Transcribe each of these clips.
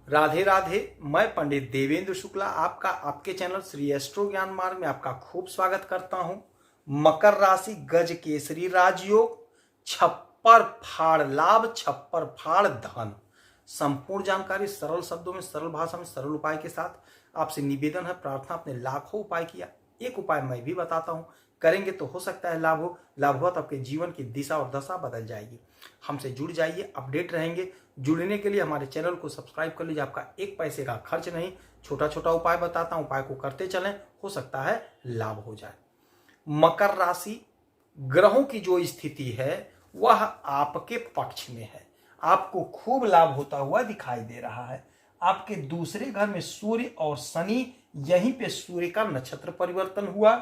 राधे राधे। मैं पंडित देवेंद्र शुक्ला आपका आपके चैनल श्री एस्ट्रो ज्ञान मार्ग में आपका खूब स्वागत करता हूं। मकर राशि गज केसरी राजयोग, छप्पर फाड़ लाभ, छप्पर फाड़ धन। संपूर्ण जानकारी सरल शब्दों में, सरल भाषा में, सरल उपाय के साथ आपसे निवेदन है, प्रार्थना। आपने लाखों उपाय किया, एक उपाय मैं भी बताता हूं, करेंगे तो हो सकता है लाभ हो। लाभ हुआ तो आपके जीवन की दिशा और दशा बदल जाएगी। हमसे जुड़ जाइए, अपडेट रहेंगे। जुड़ने के लिए हमारे चैनल को सब्सक्राइब कर लीजिए, आपका एक पैसे का खर्च नहीं। छोटा छोटा उपाय बताता हूं, उपाय को करते चलें, हो सकता है लाभ हो जाए। मकर राशि ग्रहों की जो स्थिति है वह आपके पक्ष में है। आपको खूब लाभ होता हुआ दिखाई दे रहा है। आपके दूसरे घर में सूर्य और शनि, यहीं पे सूर्य का नक्षत्र परिवर्तन हुआ।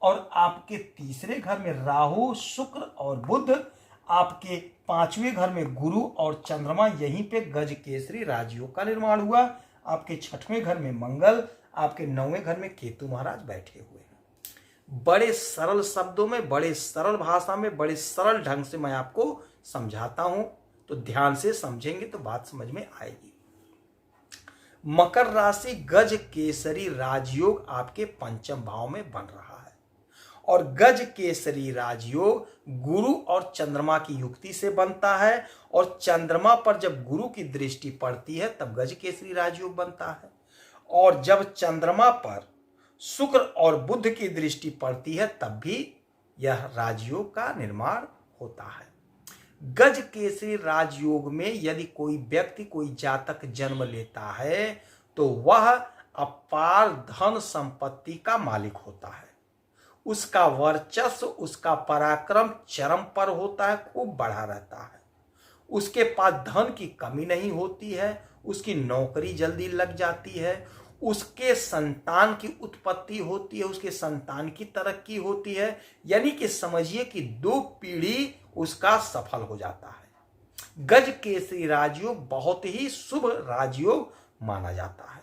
और आपके तीसरे घर में राहु, शुक्र और बुध, आपके पांचवें घर में गुरु और चंद्रमा, यहीं पे गज केसरी राजयोग का निर्माण हुआ। आपके छठवें घर में मंगल, आपके नौवें घर में केतु महाराज बैठे हुए हैं। बड़े सरल शब्दों में, बड़े सरल भाषा में, बड़े सरल ढंग से मैं आपको समझाता हूं, तो ध्यान से समझेंगे तो बात समझ में आएगी। मकर राशि गज केसरी राजयोग आपके पंचम भाव में बन रहा है और गज केसरी राजयोग गुरु और चंद्रमा की युक्ति से बनता है। और चंद्रमा पर जब गुरु की दृष्टि पड़ती है तब गज केसरी राजयोग बनता है। और जब चंद्रमा पर शुक्र और बुध की दृष्टि पड़ती है तब भी यह राजयोग का निर्माण होता है। गज केसरी राजयोग में यदि कोई व्यक्ति, कोई जातक जन्म लेता है तो वह अपार धन संपत्ति का मालिक होता है। उसका वर्चस्व, उसका पराक्रम चरम पर होता है, खूब बढ़ा रहता है। उसके पास धन की कमी नहीं होती है, उसकी नौकरी जल्दी लग जाती है, उसके संतान की उत्पत्ति होती है, उसके संतान की तरक्की होती है। यानी कि समझिए कि 2 पीढ़ी उसका सफल हो जाता है। गज केसरी राजयोग बहुत ही शुभ राजयोग माना जाता है।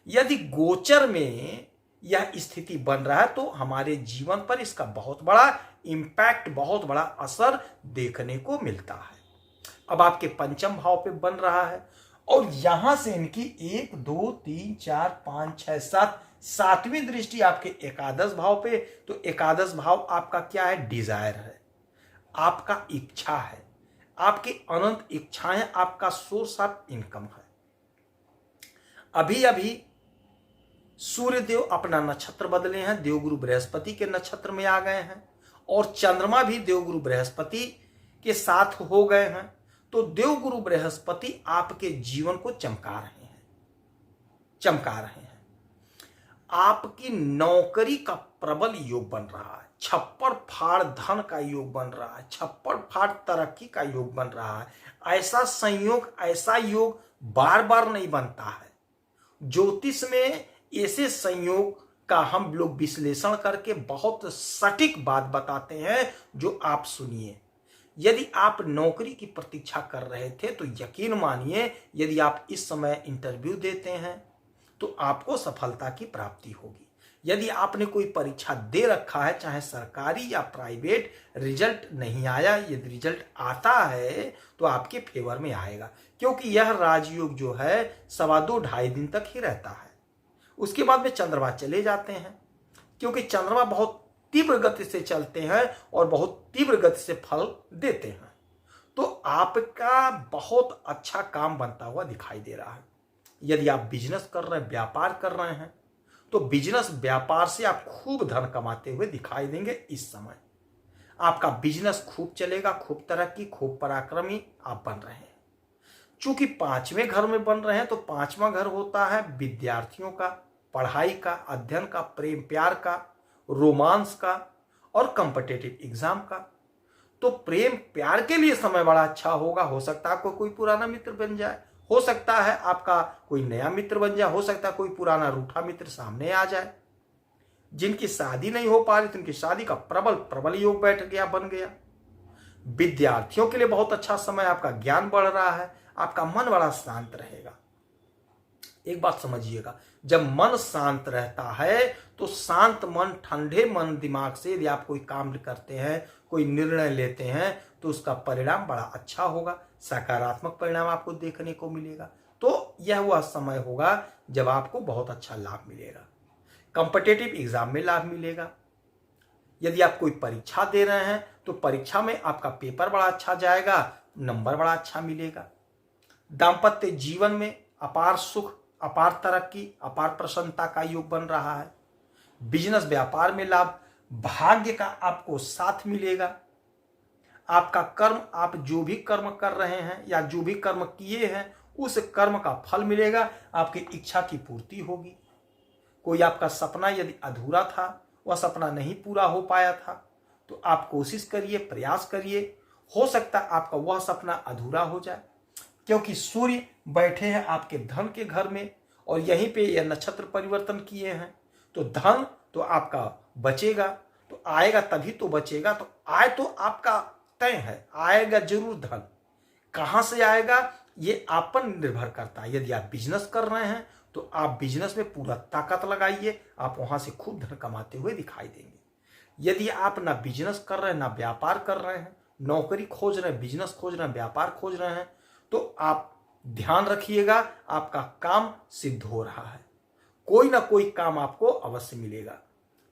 यदि गोचर में यह स्थिति बन रहा है तो हमारे जीवन पर इसका बहुत बड़ा इंपैक्ट, बहुत बड़ा असर देखने को मिलता है। अब आपके पंचम भाव पे बन रहा है और यहां से इनकी 1 2 3 4 5 6 7 सातवीं दृष्टि आपके एकादश भाव पे। तो एकादश भाव आपका क्या है? डिजायर है, आपका इच्छा है, आपकी अनंत इच्छाएं, आपका सोर्स ऑफ इनकम है। अभी अभी सूर्यदेव अपना नक्षत्र बदले हैं, देवगुरु बृहस्पति के नक्षत्र में आ गए हैं और चंद्रमा भी देवगुरु बृहस्पति के साथ हो गए हैं। तो देवगुरु बृहस्पति आपके जीवन को चमका रहे हैं, चमका रहे हैं। आपकी नौकरी का प्रबल योग बन रहा है, छप्पर फाड़ धन का योग बन रहा है, छप्पर फाड़ तरक्की का योग बन रहा है। ऐसा संयोग, ऐसा योग बार बार नहीं बनता है। ज्योतिष में ऐसे संयोग का हम लोग विश्लेषण करके बहुत सटीक बात बताते हैं, जो आप सुनिए। यदि आप नौकरी की प्रतीक्षा कर रहे थे तो यकीन मानिए, यदि आप इस समय इंटरव्यू देते हैं तो आपको सफलता की प्राप्ति होगी। यदि आपने कोई परीक्षा दे रखा है, चाहे सरकारी या प्राइवेट, रिजल्ट नहीं आया, यदि रिजल्ट आता है तो आपके फेवर में आएगा, क्योंकि यह राजयोग जो है 2.5 दिन तक ही रहता है। उसके बाद में चंद्रमा चले जाते हैं, क्योंकि चंद्रमा बहुत तीव्र गति से चलते हैं और बहुत तीव्र गति से फल देते हैं। तो आपका बहुत अच्छा काम बनता हुआ दिखाई दे रहा है। यदि आप बिजनेस कर रहे हैं, व्यापार कर रहे हैं, तो बिजनेस व्यापार से आप खूब धन कमाते हुए दिखाई देंगे। इस समय आपका बिजनेस खूब चलेगा, खूब तरक्की, खूब पराक्रमी आप बन रहे हैं। चूंकि 5वें घर में बन रहे हैं तो 5वां घर होता है विद्यार्थियों का, पढ़ाई का, अध्ययन का, प्रेम प्यार का, रोमांस का और कॉम्पिटिटिव एग्जाम का। तो प्रेम प्यार के लिए समय बड़ा अच्छा होगा। हो सकता है आपको कोई पुराना मित्र बन जाए, हो सकता है आपका कोई नया मित्र बन जाए, हो सकता है कोई पुराना रूठा मित्र सामने आ जाए। जिनकी शादी नहीं हो पा रही थी उनकी शादी का प्रबल प्रबल योग बैठ गया, बन गया। विद्यार्थियों के लिए बहुत अच्छा समय, आपका ज्ञान बढ़ रहा है, आपका मन बड़ा शांत रहेगा। एक बात समझिएगा, जब मन शांत रहता है तो शांत मन, ठंडे मन दिमाग से यदि आप कोई काम करते हैं, कोई निर्णय लेते हैं तो उसका परिणाम बड़ा अच्छा होगा, सकारात्मक परिणाम आपको देखने को मिलेगा। तो यह वह समय होगा जब आपको बहुत अच्छा लाभ मिलेगा। कॉम्पिटिटिव एग्जाम में लाभ मिलेगा। यदि आप कोई परीक्षा दे रहे हैं तो परीक्षा में आपका पेपर बड़ा अच्छा जाएगा, नंबर बड़ा अच्छा मिलेगा। दाम्पत्य जीवन में अपार सुख, अपार तरक्की, अपार प्रसन्नता का योग बन रहा है। बिजनेस व्यापार में लाभ, भाग्य का आपको साथ मिलेगा। आपका कर्म, आप जो भी कर्म कर रहे हैं या जो भी कर्म किए हैं उस कर्म का फल मिलेगा, आपकी इच्छा की पूर्ति होगी। कोई आपका सपना यदि अधूरा था, वह सपना नहीं पूरा हो पाया था, तो आप कोशिश करिए, प्रयास करिए, हो सकता है आपका वह सपना अधूरा हो जाए। क्योंकि सूर्य बैठे हैं आपके धन के घर में और यहीं पे यह नक्षत्र परिवर्तन किए हैं, तो धन तो आपका बचेगा, तो आएगा तभी तो बचेगा। तो आए तो आपका तय है, आएगा जरूर धन। कहां से आएगा ये आप पर निर्भर करता है। यदि आप बिजनेस कर रहे हैं तो आप बिजनेस में पूरा ताकत लगाइए, आप वहां से खूब धन कमाते हुए दिखाई देंगे। यदि आप ना बिजनेस कर रहे हैं, ना व्यापार कर रहे हैं, नौकरी खोज रहे हैं, बिजनेस खोज रहे हैं, व्यापार खोज रहे हैं, तो आप ध्यान रखिएगा, आपका काम सिद्ध हो रहा है। कोई ना कोई काम आपको अवश्य मिलेगा।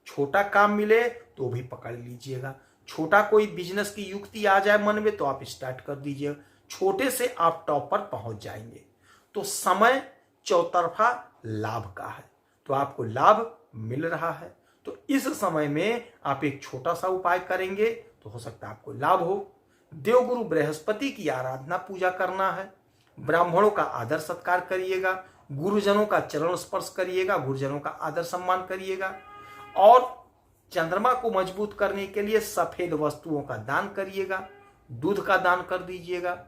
छोटा काम मिले तो भी पकड़ लीजिएगा। छोटा कोई बिजनेस की युक्ति आ जाए मन में तो आप स्टार्ट कर दीजिए। छोटे से आप टॉप पर पहुंच जाएंगे। तो समय चौतरफा लाभ का है, तो आपको लाभ मिल रहा है। तो इस समय में आप एक छोटा सा उपाय करेंगे तो हो सकता है आपको लाभ हो। देवगुरु बृहस्पति की आराधना पूजा करना है। ब्राह्मणों का आदर सत्कार करिएगा, गुरुजनों का चरण स्पर्श करिएगा, गुरुजनों का आदर सम्मान करिएगा। और चंद्रमा को मजबूत करने के लिए सफेद वस्तुओं का दान करिएगा। दूध का दान कर दीजिएगा,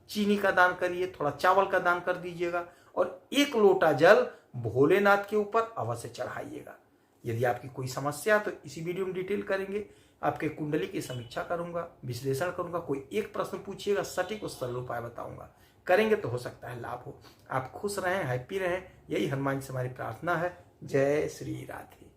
चीनी का दान करिए, थोड़ा चावल का दान कर दीजिएगा और 1 लोटा जल भोलेनाथ के ऊपर अवश्य चढ़ाइएगा। यदि आपकी कोई समस्या तो इसी वीडियो में डिटेल करेंगे। आपके कुंडली की समीक्षा करूंगा, विश्लेषण करूंगा। कोई एक प्रश्न पूछिएगा, सटीक उस सरल उपाय बताऊंगा। करेंगे तो हो सकता है लाभ हो। आप खुश रहें, हैप्पी रहें, यही हनुमान जी से हमारी प्रार्थना है। जय श्री राधे।